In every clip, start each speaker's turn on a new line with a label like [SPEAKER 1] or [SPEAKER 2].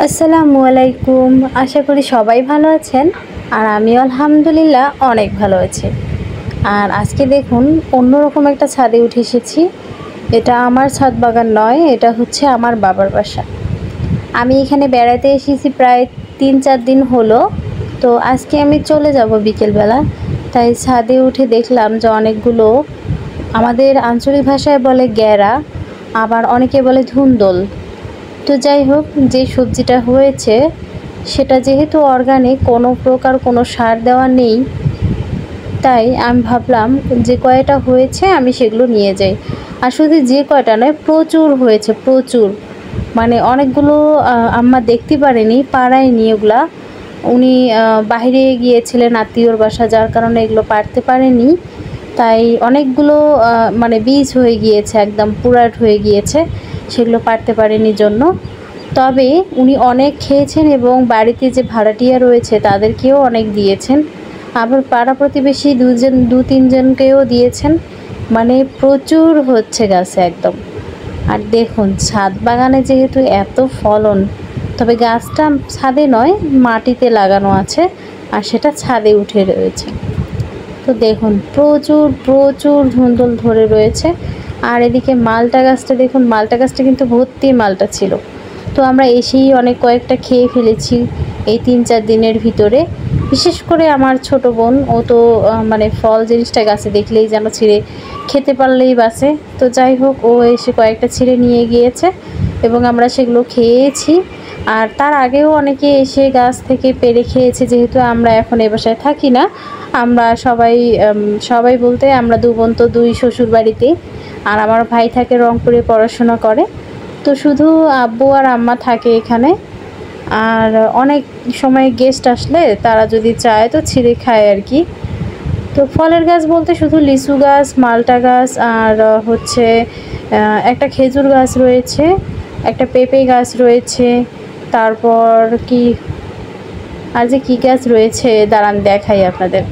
[SPEAKER 1] আসসালামু আলাইকুম। আশা করি সবাই ভালো আছেন আর আমি আলহামদুলিল্লাহ অনেক ভালো আছি। আর আজকে দেখুন অন্যরকম একটা ছাদে উঠে এসেছি। এটা আমার ছাদ বাগান নয়, এটা হচ্ছে আমার বাবার বাসা। আমি এখানে বেড়াতে এসেছি প্রায় ৩-৪ দিন হলো। তো আজকে আমি চলে যাব বিকেলবেলা, তাই ছাদে উঠে দেখলাম যে অনেকগুলো, আমাদের আঞ্চলিক ভাষায় বলে গ্যারা, আবার অনেকে বলে ধুন্দল। তো যাই হোক, যে সবজিটা হয়েছে সেটা যেহেতু অর্গানিক, কোনো প্রকার কোনো সার দেওয়া নেই, তাই আমি ভাবলাম যে কয়টা হয়েছে আমি সেগুলো নিয়ে যাই। আর শুধু যে কয়টা নয়, প্রচুর হয়েছে, প্রচুর। মানে অনেকগুলো আম্মা দেখতে পারেনি, পাড়ায়নি ওগুলা। উনি বাইরে গিয়েছিলেন আত্মীয়র বাসা, যার কারণে এগুলো পারতে পারেনি। তাই অনেকগুলো মানে বীজ হয়ে গিয়েছে, একদম পুরাট হয়ে গিয়েছে, সেগুলো পারতে পারেনি জন্য। তবে উনি অনেক খেয়েছেন এবং বাড়িতে যে ভাড়াটিয়া রয়েছে তাদেরকেও অনেক দিয়েছেন, আবার পাড়া প্রতিবেশী দু তিনজনকেও দিয়েছেন। মানে প্রচুর হচ্ছে গাছে একদম। আর দেখুন ছাদ বাগানে যেহেতু এত ফলন, তবে গাছটা ছাদে নয়, মাটিতে লাগানো আছে, আর সেটা ছাদে উঠে রয়েছে। তো দেখুন প্রচুর প্রচুর ধুন্দুল ধরে রয়েছে। আর এদিকে মালটা গাছটা দেখুন, মালটা গাছটা কিন্তু ভর্তি মালটা ছিল। তো আমরা এসেই অনেক কয়েকটা খেয়ে ফেলেছি এই ৩-৪ দিনের ভিতরে। বিশেষ করে আমার ছোট বোন, ও তো মানে ফল জিনিসটা গাছে দেখলেই যেন ছিঁড়ে খেতে পারলেই বাসে। তো যাই হোক, ও এসে কয়েকটা ছিঁড়ে নিয়ে গিয়েছে এবং আমরা সেগুলো খেয়েছি। আর তার আগেও অনেকে এসে গাছ থেকে পেড়ে খেয়েছে, যেহেতু আমরা এখন এ বাসায় থাকি না। আমরা সবাই বলতে আমরা দু বোন তো দুই শ্বশুর বাড়িতে, আর আমার ভাই থাকে রংপুরে পড়াশোনা করে। তো শুধু আব্বু আর আম্মা থাকে এখানে। আর অনেক সময় গেস্ট আসলে তারা যদি চায় তো ছিঁড়ে খায় আর কি। তো ফলের গাছ বলতে শুধু লিচু গাছ, মালটা গাছ, আর হচ্ছে একটা খেজুর গাছ রয়েছে, একটা পেঁপে গাছ রয়েছে, তারপর কি আর যে কী গাছ রয়েছে দাঁড়ান দেখাই আপনাদের।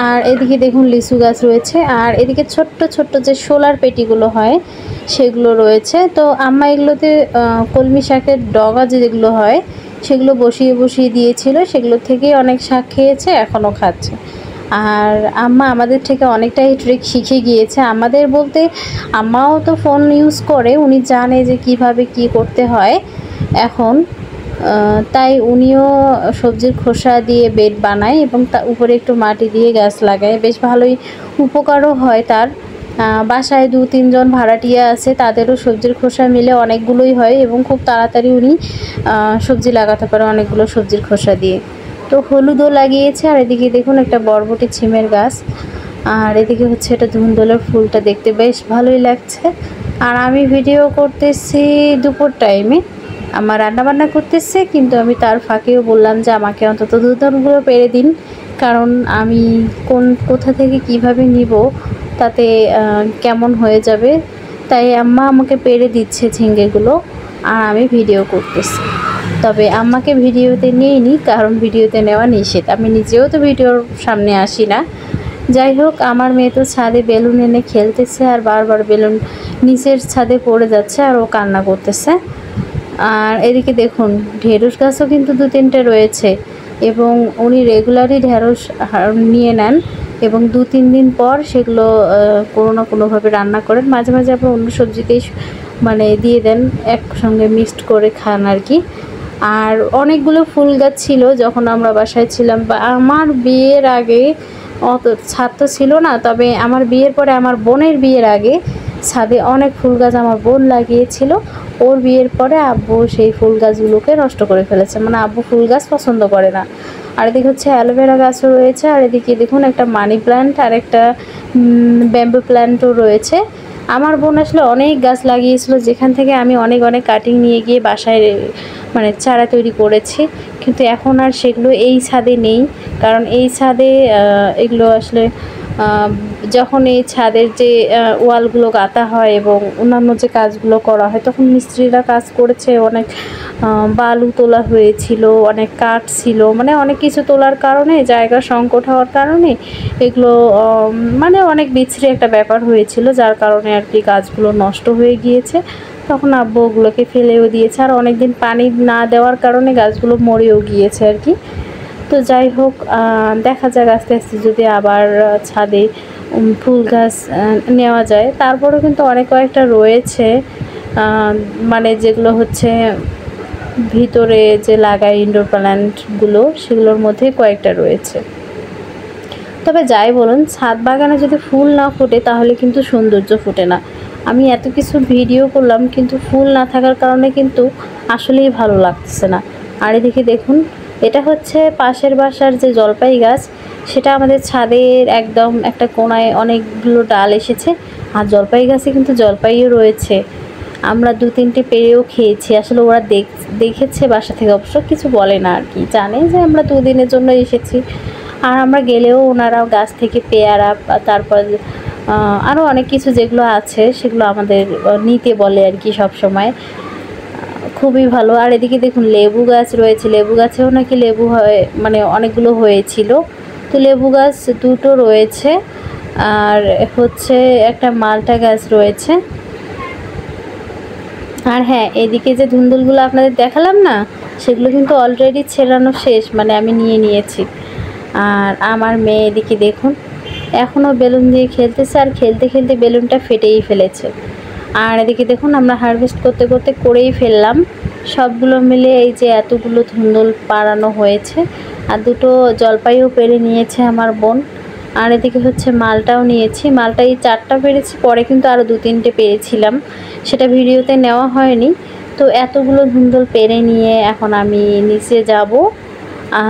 [SPEAKER 1] আর এদিকে দেখুন লিচু গাছ রয়েছে, আর এদিকে ছোট্ট ছোট্ট যে শোলার পেটিগুলো হয় সেগুলো রয়েছে। তো আম্মা এগুলোতে কলমি শাকের ডগা যেগুলো হয় সেগুলো বসিয়ে বসিয়ে দিয়েছিল, সেগুলো থেকেই অনেক শাক খেয়েছে, এখনও খাচ্ছে। আর আম্মা আমাদের থেকে অনেকটাই ট্রিক শিখে গিয়েছে। আমাদের বলতে আম্মাও তো ফোন ইউজ করে, উনি জানে যে কিভাবে কি করতে হয় এখন। তাই উনিও সবজির খোসা দিয়ে বেড বানায় এবং তার উপরে একটু মাটি দিয়ে গাছ লাগায়, বেশ ভালোই উপকারও হয় তার। বাসায় ২-৩ জন ভাড়াটিয়া আছে, তাদেরও সবজির খোসা মিলে অনেকগুলোই হয় এবং খুব তাড়াতাড়ি উনি সবজি লাগাতে পারে অনেকগুলো সবজির খোসা দিয়ে। তো হলুদও লাগিয়েছে। আর এদিকে দেখুন একটা বরবটি ছিমের গাছ, আর এদিকে হচ্ছে এটা ধুন্দুলের ফুলটা দেখতে বেশ ভালোই লাগছে। আর আমি ভিডিও করতেছি দুপুর টাইমে, আমার রান্নাবান্না করতেছে, কিন্তু আমি তার ফাঁকেও বললাম যে আমাকে অন্তত ধুন্দুলগুলো পেড়ে দিন, কারণ আমি কোথা থেকে কিভাবে নিব তাতে কেমন হয়ে যাবে। তাই আম্মা আমাকে পেড়ে দিচ্ছে ঝিঙ্গেগুলো, আর আমি ভিডিও করতেছি। তবে আম্মাকে ভিডিওতে নিইনি, কারণ ভিডিওতে নেওয়া নিষেধ, আমি নিজেও তো ভিডিওর সামনে আসি না। যাই হোক, আমার মেয়ে তো ছাদে বেলুন এনে খেলতেছে, আর বারবার বেলুন নিচের ছাদে পড়ে যাচ্ছে, আর ও কান্না করতেছে। আর এদিকে দেখুন ঢেঁড়স গাছও কিন্তু ২-৩টে রয়েছে, এবং উনি রেগুলারই ঢেঁড়স নিয়ে নেন এবং ২-৩ দিন পর সেগুলো কোনো না কোনোভাবে রান্না করেন। মাঝে মাঝে আবার অন্য সবজিতেই মানে দিয়ে দেন, একসঙ্গে মিক্সড করে খান আর কি। আর অনেকগুলো ফুল গাছ ছিল যখন আমরা বাসায় ছিলাম, বা আমার বিয়ের আগে অত ছাদ তো ছিল না, তবে আমার বিয়ের পরে, আমার বোনের বিয়ের আগে ছাদে অনেক ফুল গাছ আমার বোন লাগিয়েছিল। ওর বিয়ের পরে আব্বু সেই ফুল গাছগুলোকে নষ্ট করে ফেলেছে, মানে আব্বু ফুল গাছ পছন্দ করে না। আর এদিকে হচ্ছে অ্যালোভেরা গাছও রয়েছে, আর এদিকে দেখুন একটা মানি প্ল্যান্ট আর একটা ব্যাম্বু প্ল্যান্টও রয়েছে। আমার বোন আসলে অনেক গাছ লাগিয়েছিল, যেখান থেকে আমি অনেক অনেক কাটিং নিয়ে গিয়ে বাসায় মানে চারা তৈরি করেছি, কিন্তু এখন আর সেগুলো এই ছাদে নেই। কারণ এই ছাদে এগুলো আসলে যখন এই ছাদের যে ওয়ালগুলো গাঁথা হয় এবং অন্যান্য যে কাজগুলো করা হয়, তখন মিস্ত্রিরা কাজ করেছে, অনেক বালু তোলা হয়েছিল, অনেক কাঠ ছিল, মানে অনেক কিছু তোলার কারণে, জায়গা সংকট হওয়ার কারণে এগুলো মানে অনেক বিচ্ছিরি একটা ব্যাপার হয়েছিল, যার কারণে আর কি কাজগুলো নষ্ট হয়ে গিয়েছে। তখন আব্বু ওগুলোকে ফেলেও দিয়েছে। আর অনেকদিন পানি না দেওয়ার কারণে গাছগুলো মরেও গিয়েছে আর কি। তো যাই হোক, দেখা যাক আস্তে আস্তে যদি আবার ছাদে ফুল গাছ নেওয়া যায়। তারপরেও কিন্তু অনেক কয়েকটা রয়েছে, মানে যেগুলো হচ্ছে ভিতরে যে লাগায় ইনডোর প্ল্যান্টগুলো, সেগুলোর মধ্যে কয়েকটা রয়েছে। তবে যাই বলুন, ছাদ বাগানে যদি ফুল না ফোটে তাহলে কিন্তু সৌন্দর্য ফোটে না। আমি এত কিছু ভিডিও করলাম, কিন্তু ফুল না থাকার কারণে কিন্তু আসলেই ভালো লাগতেছে না। আর এদিকে দেখুন, এটা হচ্ছে পাশের বাসার যে জলপাই গাছ, সেটা আমাদের ছাদের একদম একটা কোণায় অনেকগুলো ডাল এসেছে। আর জলপাই গাছে কিন্তু জলপাইও রয়েছে। আমরা 2-3টে পেরেও খেয়েছি। আসলে ওরা দেখেছে বাসা থেকে, অবশ্য কিছু বলে না আর কি, জানে যে আমরা 2 দিনের জন্য এসেছি। আর আমরা গেলেও ওনারাও গাছ থেকে পেয়ারা, তারপর আরও অনেক কিছু যেগুলো আছে সেগুলো আমাদের নিতে বলে আর কি সব সময়। খুবই ভালো। আর এদিকে দেখুন লেবু গাছ রয়েছে, লেবু গাছেও নাকি লেবু হয়, মানে অনেকগুলো হয়েছিল। তো লেবু গাছ 2টো রয়েছে, আর হচ্ছে একটা মালটা গাছ রয়েছে। আর হ্যাঁ, এদিকে যে ধুন্দুলগুলো আপনাদের দেখালাম না, সেগুলো কিন্তু অলরেডি ছেড়ানো শেষ, মানে আমি নিয়ে নিয়েছি। আর আমার মেয়ে এদিকে দেখুন এখনও বেলুন দিয়ে খেলতেছে, আর খেলতে খেলতে বেলুনটা ফেটেই ফেলেছে। আর এদিকে দেখুন আমরা হারভেস্ট করতে করতে করেই ফেললাম সবগুলো মিলে। এই যে এতগুলো ধুন্দুল পাড়ানো হয়েছে, আর 2টো জলপাইও পেরে নিয়েছে আমার বোন। আর এদিকে হচ্ছে মালটাও নিয়েছি, মালটা এই 4টা পেরেছি, পরে কিন্তু আরও 2-3টে পেরেছিলাম, সেটা ভিডিওতে নেওয়া হয়নি। তো এতগুলো ধুন্দুল পেরে নিয়ে এখন আমি নিচে যাব।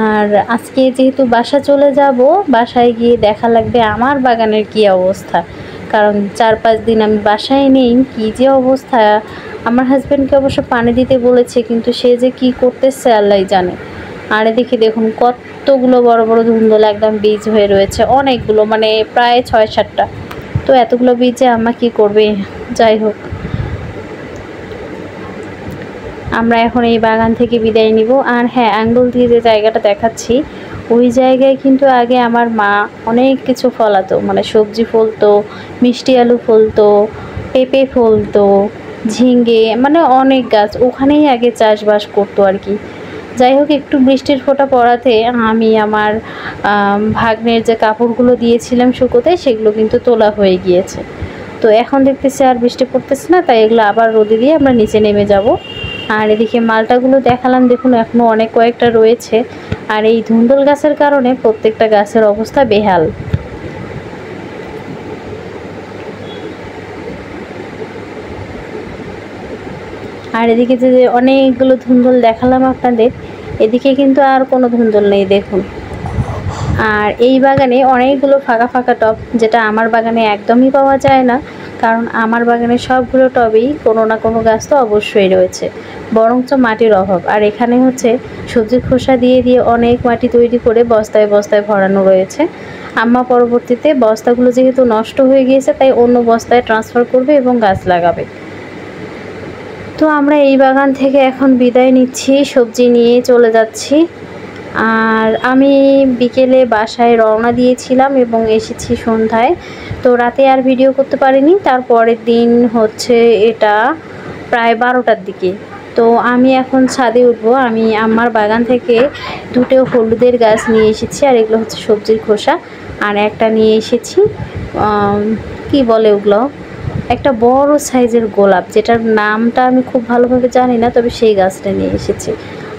[SPEAKER 1] আর আজকে যেহেতু বাসা চলে যাব, বাসায় গিয়ে দেখা লাগবে আমার বাগানের কি অবস্থা, কারণ 4-5 দিন আমি বাসায় নেই, কী যে অবস্থা। আমার হাজব্যান্ডকে অবশ্য পানি দিতে বলেছে, কিন্তু সে যে কি করতেছে আল্লাহই জানে। আর এদিকে দেখুন কতগুলো বড় বড় ধুন্দুল একদম বীজ হয়ে রয়েছে, অনেকগুলো, মানে প্রায় 6-7টা। তো এতগুলো বীজে আম্মা কি করবে। যাই হোক, আমরা এখন এই বাগান থেকে বিদায় নিব। আর হ্যাঁ, আঙ্গুল দিয়ে যে জায়গাটা দেখাচ্ছি, ওই জায়গায় কিন্তু আগে আমার মা অনেক কিছু ফলাতো, মানে সবজি ফলতো, মিষ্টি আলু ফলতো, পেঁপে ফলতো, ঝিঙ্গে, মানে অনেক গাছ ওখানেই আগে চাষবাস করতো আর কি। যাই হোক, একটু বৃষ্টির ফোঁটা পড়াতে আমি আমার ভাগ্নের যে কাপড়গুলো দিয়েছিলাম শুকোতে, সেগুলো কিন্তু তোলা হয়ে গিয়েছে। তো এখন দেখতেছি আর বৃষ্টি পড়তেছে না, তাই এগুলো আবার রোদে দিয়ে আমরা নিচে নেমে যাব। আর এদিকে মালটাগুলো দেখালাম, দেখুন এখনও অনেক কয়েকটা রয়েছে। আর এই ধুন্দুল গাছের কারণে প্রত্যেকটা গাছের অবস্থা বেহাল। আর এদিকে যে অনেকগুলো ধুন্দুল দেখালাম আপনাদের, এদিকে কিন্তু আর কোনো ধুন্দুল নেই দেখুন। আর এই বাগানে অনেকগুলো ফাঁকা ফাঁকা টব, যেটা আমার বাগানে একদমই পাওয়া যায় না, কারণ আমার বাগানে সবগুলো টবেই কোনো না কোনো গাছ তো অবশ্যই রয়েছে, বরঞ্চ মাটির অভাব। আর এখানে হচ্ছে সবজির খোসা দিয়ে দিয়ে অনেক মাটি তৈরি করে বস্তায় বস্তায় ভরানো রয়েছে। আম্মা পরবর্তীতে বস্তাগুলো যেহেতু নষ্ট হয়ে গিয়েছে, তাই অন্য বস্তায় ট্রান্সফার করবে এবং গাছ লাগাবে। তো আমরা এই বাগান থেকে এখন বিদায় নিচ্ছি, সবজি নিয়ে চলে যাচ্ছি। আর আমি বিকেলে বাসায় রওনা দিয়েছিলাম এবং এসেছি সন্ধ্যায়। তো রাতে আর ভিডিও করতে পারিনি। তারপরের দিন হচ্ছে এটা প্রায় 12টার দিকে। তো আমি এখন ছাদে উঠবো। আমি আমার বাগান থেকে 2টো হলুদের গাছ নিয়ে এসেছি, আর এগুলো হচ্ছে সবজির খোসা। আর একটা নিয়ে এসেছি কি বলে ওগুলো, একটা বড় সাইজের গোলাপ, যেটার নামটা আমি খুব ভালোভাবে জানি না, তবে সেই গাছটা নিয়ে এসেছি।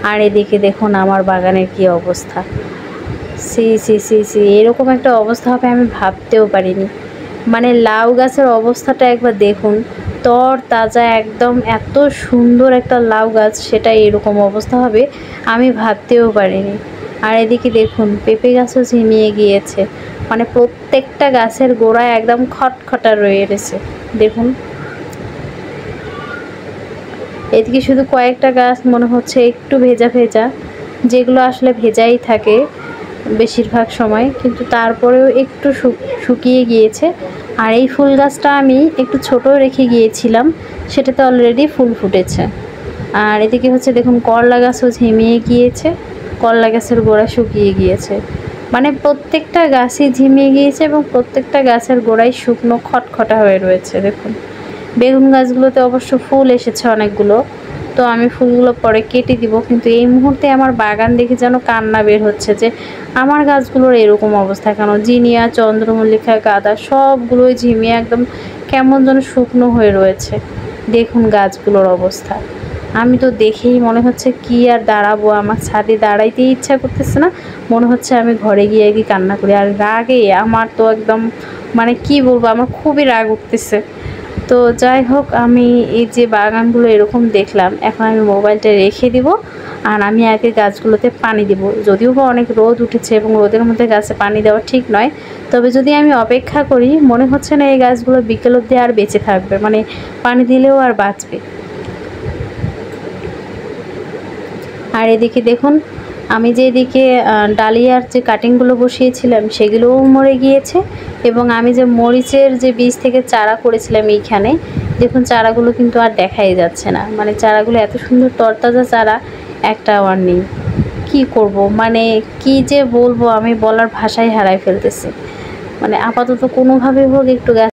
[SPEAKER 1] আর এদিকে দেখুন আমার বাগানের কি অবস্থা, সি সি সি সি এরকম একটা অবস্থা হবে আমি ভাবতেও পারিনি। মানে লাউ গাছের অবস্থাটা একবার দেখুন, তর তাজা একদম, এত সুন্দর একটা লাউ গাছ, সেটা এরকম অবস্থা হবে আমি ভাবতেও পারিনি। আর এদিকে দেখুন পেঁপে গাছও ঝিমিয়ে গিয়েছে, মানে প্রত্যেকটা গাছের গোড়ায় একদম খটখটা রয়ে গেছে দেখুন। এদিকে শুধু কয়েকটা গাছ মনে হচ্ছে একটু ভেজা ভেজা, যেগুলো আসলে ভেজাই থাকে বেশিরভাগ সময়, কিন্তু তারপরেও একটু শুকিয়ে গিয়েছে। আর এই ফুল গাছটা আমি একটু ছোট রেখে গিয়েছিলাম, সেটাতে অলরেডি ফুল ফুটেছে। আর এদিকে হচ্ছে দেখুন করলা গাছও ঝিমিয়ে গিয়েছে, করলা গাছের গোড়া শুকিয়ে গিয়েছে, মানে প্রত্যেকটা গাছই ঝিমিয়ে গিয়েছে এবং প্রত্যেকটা গাছের গোড়ায় শুকনো খটখটা হয়ে রয়েছে দেখুন। বেগুন গাছগুলোতে অবশ্য ফুল এসেছে অনেকগুলো, তো আমি ফুলগুলো পরে কেটে দিব। কিন্তু এই মুহূর্তে আমার বাগান দেখে যেন কান্না বের হচ্ছে যে আমার গাছগুলোর এরকম অবস্থা কেন। জিনিয়া, চন্দ্রমল্লিকা, গাঁদা সবগুলোই ঝিমিয়ে একদম কেমন যেন শুকনো হয়ে রয়েছে। দেখুন গাছগুলোর অবস্থা। আমি তো দেখেই মনে হচ্ছে কি আর দাঁড়াবো, আমার ছাদে দাঁড়াইতেই ইচ্ছা করতেছে না, মনে হচ্ছে আমি ঘরে গিয়ে কি কান্না করি। আর রাগে আমার তো একদম মানে কি বলবো, আমার খুবই রাগ উঠতেছে। তো যাই হোক, আমি এই যে বাগানগুলো এরকম দেখলাম, এখন আমি মোবাইলটা রেখে দিব আর আমি আগে গাছগুলোতে পানি দিব। যদিও বা অনেক রোদ উঠেছে এবং রোদের মধ্যে গাছে পানি দেওয়া ঠিক নয়, তবে যদি আমি অপেক্ষা করি মনে হচ্ছে না এই গাছগুলো বিকেল অবধি আর বেঁচে থাকবে, মানে পানি দিলেও আর বাঁচবে। আর এদিকে দেখুন, আমি যে এদিকে ডালিয়ার যে কাটিংগুলো বসিয়েছিলাম সেগুলোও মরে গিয়েছে, এবং আমি যে মরিচের যে বীজ থেকে চারা করেছিলাম এইখানে দেখুন চারাগুলো কিন্তু আর দেখাই যাচ্ছে না। মানে চারাগুলো এত সুন্দর তরতাজা চারা, একটাও আর নেই। কি করব, মানে কি যে বলবো, আমি বলার ভাষাই হারাই ফেলতেছি। মানে আপাতত কোনোভাবে হোক একটু গাছ